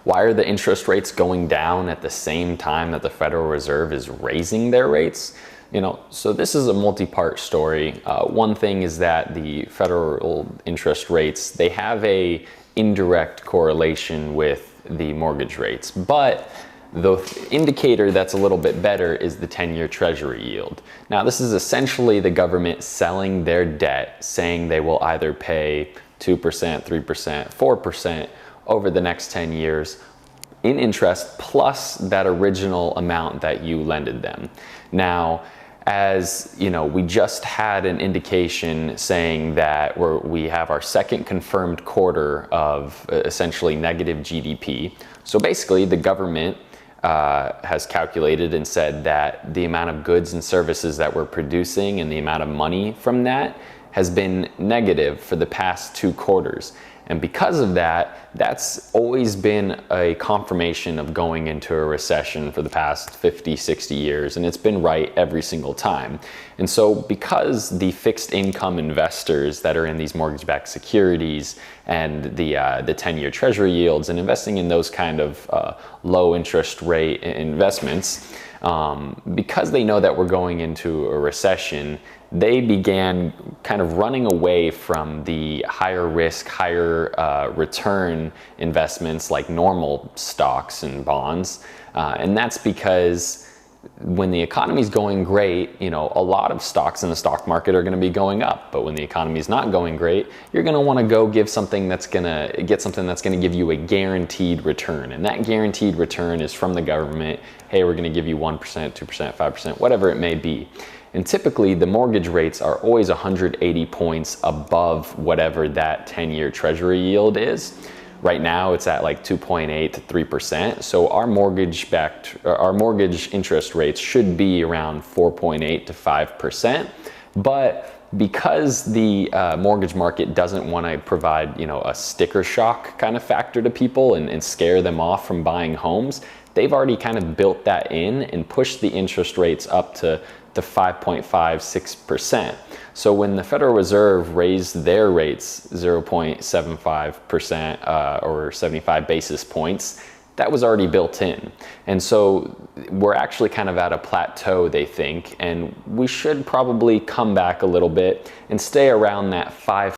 why are the interest rates going down at the same time that the Federal Reserve is raising their rates? So this is a multi-part story. One thing is that the federal interest rates, they have a indirect correlation with the mortgage rates, but the indicator that's a little bit better is the 10-year Treasury yield. Now, this is essentially the government selling their debt, saying they will either pay 2%, 3%, 4% over the next 10 years in interest, plus that original amount that you lended them. Now, as we just had an indication saying that we have our second confirmed quarter of essentially negative GDP. So basically, the government has calculated and said that the amount of goods and services that we're producing and the amount of money from that has been negative for the past 2 quarters. And because of that, that's always been a confirmation of going into a recession for the past 50, 60 years, and it's been right every single time. And so because the fixed income investors that are in these mortgage-backed securities and the 10-year Treasury yields and investing in those kind of low interest rate investments, because they know that we're going into a recession, they began kind of running away from the higher risk, higher return investments like normal stocks and bonds. And that's because when the economy is going great, a lot of stocks in the stock market are going to be going up. But when the economy is not going great, you're going to want to go get something that's going to give you a guaranteed return. And that guaranteed return is from the government. Hey, we're going to give you 1%, 2%, 5%, whatever it may be. And typically, the mortgage rates are always 180 points above whatever that 10-year Treasury yield is. Right now, it's at like 2.8 to 3%. So our mortgage interest rates should be around 4.8 to 5%. But because the mortgage market doesn't want to provide, a sticker shock kind of factor to people and scare them off from buying homes, they've already kind of built that in and pushed the interest rates up to 5.5, 6%. So when the Federal Reserve raised their rates 0.75% or 75 basis points, that was already built in. And so we're actually kind of at a plateau, they think, and we should probably come back a little bit and stay around that 5